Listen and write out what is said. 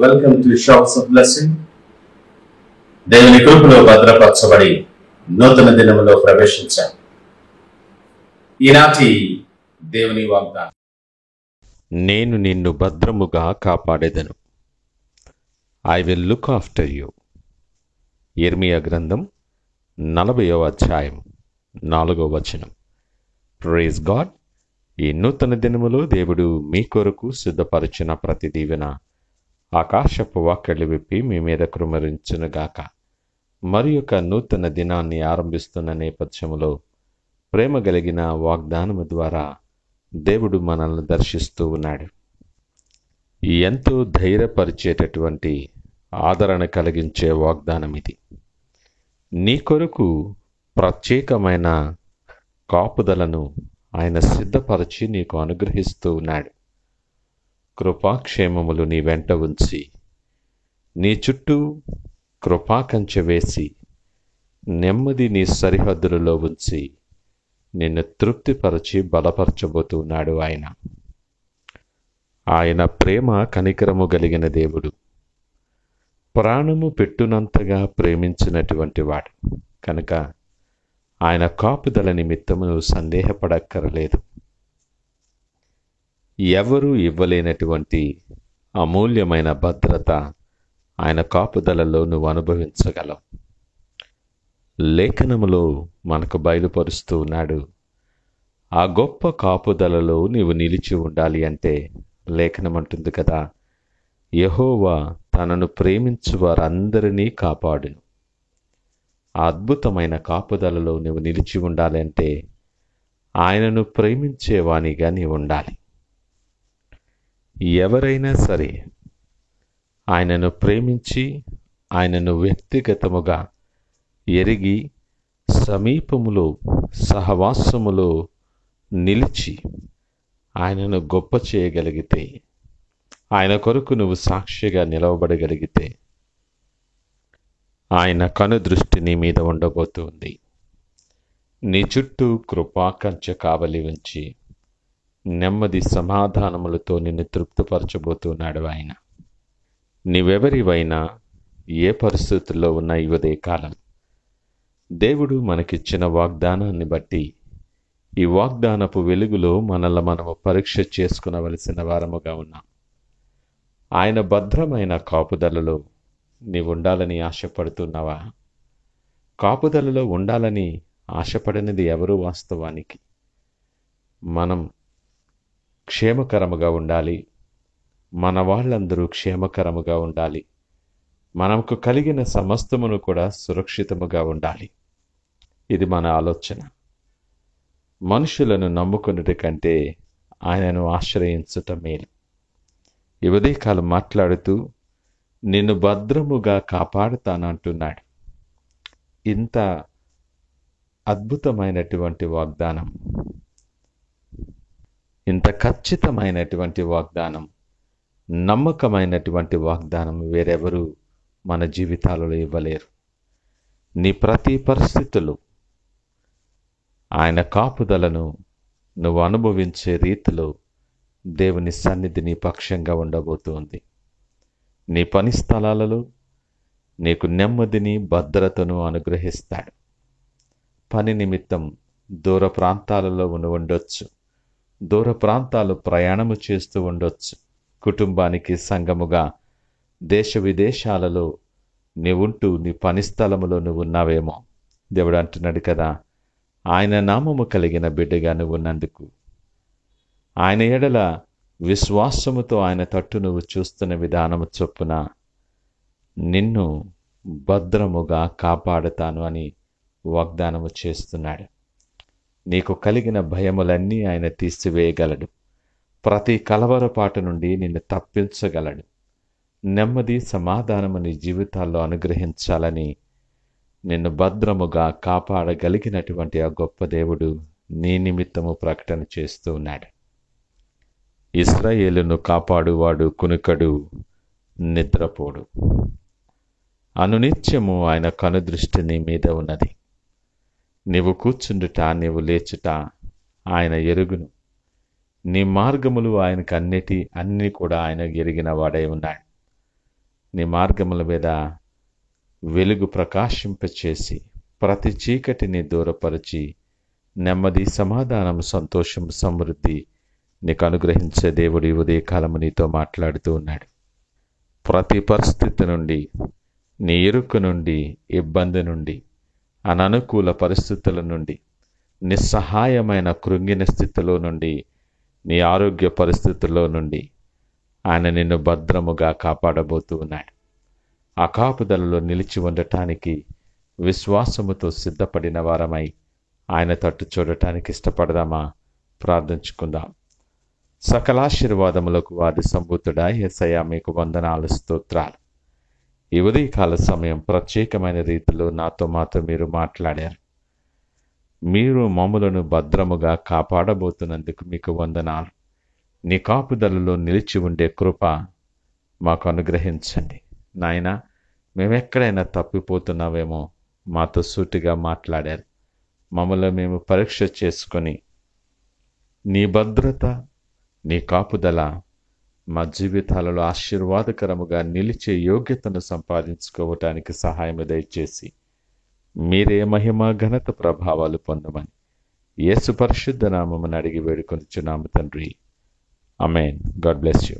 Welcome to shops of blessing. దేవుని కృపలో భద్రపరచబడి నూతన దినములో ప్రవేశించాం. ఈనాటి దేవుని వాగ్దానం, నేను నిన్ను భద్రముగా కాపాడెదను. I will look after you. యిర్మీయా గ్రంథం 40వ అధ్యాయం 4వ వచనం. Praise God. ఈ నూతన దినములో దేవుడు మీ కొరకు సిద్ధపరిచిన ప్రతి దీవెన ఆకాశపు వాక్యలు విప్పి మీ మీద కృమరించునుగాక. మరి యొక్క నూతన దినాన్ని ఆరంభిస్తున్న నేపథ్యములో ప్రేమ కలిగిన వాగ్దానము ద్వారా దేవుడు మనల్ని దర్శిస్తూ ఉన్నాడు. ఎంతో ధైర్యపరిచేటటువంటి ఆదరణ కలిగించే వాగ్దానం ఇది. నీ కొరకు ప్రత్యేకమైన కాపుదలను ఆయన సిద్ధపరిచి నీకు అనుగ్రహిస్తూ ఉన్నాడు. కృపాక్షేమములు నీ వెంట ఉంచి, నీ చుట్టూ కృపాకంచె వేసి, నెమ్మది నీ సరిహద్దులలో ఉంచి నిన్ను తృప్తిపరచి బలపరచబోతున్నాడు ఆయన. ఆయన ప్రేమ కనికరము కలిగిన దేవుడు. ప్రాణము పెట్టునంతగా ప్రేమించినటువంటి వాడు కనుక ఆయన కాపుదల నిమిత్తము నువ్వు సందేహపడక్కరలేదు. ఎవరూ ఇవ్వలేనటువంటి అమూల్యమైన భద్రత ఆయన కాపుదలలో నువ్వు అనుభవించగలవు. లేఖనములో మనకు బయలుపరుస్తూ ఉన్నాడు. ఆ గొప్ప కాపుదలలో నీవు నిలిచి ఉండాలి అంటే లేఖనం అంటుంది కదా, యెహోవా తనను ప్రేమించు వారందరినీ కాపాడును. ఆ అద్భుతమైన కాపుదలలో నువ్వు నిలిచి ఉండాలి అంటే ఆయనను ప్రేమించేవానిగా నీవు ఉండాలి. ఎవరైనా సరే ఆయనను ప్రేమించి ఆయనను వ్యక్తిగతముగా ఎరిగి సమీపములో సహవాసములో నిలిచి ఆయనను గొప్ప చేయగలిగితే, ఆయన కొరకు నువ్వు సాక్షిగా నిలవబడగలిగితే ఆయన కనుదృష్టి నీ మీద ఉండబోతుంది. నీ చుట్టూ కృపాకంచె కావలి ఉంచి నెమ్మది సమాధానములతో నిన్ను తృప్తిపరచబోతున్నాడు ఆయన. నీవెవరివైనా ఏ పరిస్థితుల్లో ఉన్న ఈ ఉదయకాలం దేవుడు మనకిచ్చిన వాగ్దానాన్ని బట్టి ఈ వాగ్దానపు వెలుగులో మనల్ని మనము పరీక్ష చేసుకునవలసిన వారముగా ఉన్నాం. ఆయన భద్రమైన కాపుదలలో నీవు ఉండాలని ఆశపడుతున్నావా? కాపుదలలో ఉండాలని ఆశపడినది ఎవరు? వాస్తవానికి మనం క్షేమకరముగా ఉండాలి, మన వాళ్ళందరూ క్షేమకరముగా ఉండాలి, మనకు కలిగిన సమస్తమును కూడా సురక్షితముగా ఉండాలి. ఇది మన ఆలోచన. మనుషులను నమ్ముకున్నటి కంటే ఆయనను ఆశ్రయించుట మేలు. ఈ ఉదయకాలం మాట్లాడుతూ నిన్ను భద్రముగా కాపాడుతానంటున్నాడు. ఇంత అద్భుతమైనటువంటి వాగ్దానం, ఇంత ఖచ్చితమైనటువంటి వాగ్దానం, నమ్మకమైనటువంటి వాగ్దానం వేరెవరూ మన జీవితాలలో ఇవ్వలేరు. నీ ప్రతి పరిస్థితులు ఆయన కాపుదలను నువ్వు అనుభవించే రీతిలో దేవుని సన్నిధి నీ పక్షంగా ఉండబోతుంది. నీ పని స్థలాలలో నీకు నెమ్మదిని భద్రతను అనుగ్రహిస్తాడు. పని నిమిత్తం దూర ప్రాంతాలలో ఉండొచ్చు, దూర ప్రాంతాలు ప్రయాణము చేస్తూ ఉండొచ్చు. కుటుంబానికి సంఘముగా దేశ విదేశాలలో నీవుంటూ నీ పని స్థలములో నువ్వు ఉన్నావేమో. దేవుడు అంటున్నాడు కదా, ఆయన నామము కలిగిన బిడ్డగా నువ్వు ఉన్నందుకు, ఆయన ఎడల విశ్వాసముతో ఆయన తట్టు నువ్వు చూస్తున్న విధానము చొప్పున నిన్ను భద్రముగా కాపాడుతాను అని వాగ్దానము చేస్తున్నాడు. నీకు కలిగిన భయములన్నీ ఆయన తీసివేయగలడు. ప్రతి కలవరపాటు నుండి నిన్ను తప్పించగలడు. నెమ్మది సమాధానము నీ జీవితాల్లో అనుగ్రహించాలని నిన్ను భద్రముగా కాపాడగలిగినటువంటి ఆ గొప్ప దేవుడు నీ నిమిత్తము ప్రకటన చేస్తూ ఉన్నాడు. ఇశ్రాయేలును కాపాడువాడు కునుకడు, నిద్రపోడు. అనునిత్యము ఆయన కనుదృష్టి నీ మీద ఉన్నది. నీవు కూర్చుండుట, నీవు లేచుట ఆయన ఎరుగును. నీ మార్గములు ఆయనకు అన్నీ కూడా ఆయన ఎరిగిన వాడై ఉన్నాడు. నీ మార్గముల మీద వెలుగు ప్రకాశింపచేసి ప్రతి చీకటిని దూరపరిచి నెమ్మది, సమాధానం, సంతోషం, సమృద్ధి నీకు అనుగ్రహించే దేవుడు ఈ ఉదయకాలము నీతో మాట్లాడుతూ ఉన్నాడు. ప్రతి పరిస్థితి నుండి, నీ ఇరుకు నుండి, ఇబ్బంది నుండి, అననుకూల పరిస్థితుల నుండి, నిస్సహాయమైన కృంగిన స్థితిలో నుండి, నీ ఆరోగ్య పరిస్థితుల్లో నుండి ఆయన నిన్ను భద్రముగా కాపాడబోతూ ఉన్నాడు. ఆ కాపుదలలో నిలిచి ఉండటానికి విశ్వాసముతో సిద్ధపడిన వారమై ఆయన తట్టు చూడటానికి ఇష్టపడదామా? ప్రార్థించుకుందాం. సకలాశీర్వాదములకు వాది సంభూతుడా యేసయ్యా, మీకు వందనాలు, స్తోత్రాలు. ఈ ఉదయకాల సమయం ప్రత్యేకమైన రీతిలో మాతో మీరు మాట్లాడారు. మీరు మమ్ములను భద్రముగా కాపాడబోతున్నందుకు మీకు వందనాలు. నీ కాపుదలలో నిలిచి ఉండే కృప మాకు అనుగ్రహించండి. నాయనా, మేమెక్కడైనా తప్పిపోతున్నావేమో మాతో సూటిగా మాట్లాడారు. మమ్మల్ని మేము పరీక్ష చేసుకొని నీ భద్రత, నీ కాపుదల మా జీవితాలలో ఆశీర్వాదకరముగా నిలిచే యోగ్యతను సంపాదించుకోవటానికి సహాయం దయచేసి మీరే మహిమ, ఘనత, ప్రభావాలు పొందమని యేసు పరిశుద్ధ నామమున అడిగి వేడుకొనుచున్నాము తండ్రి. ఆమేన్. God bless you.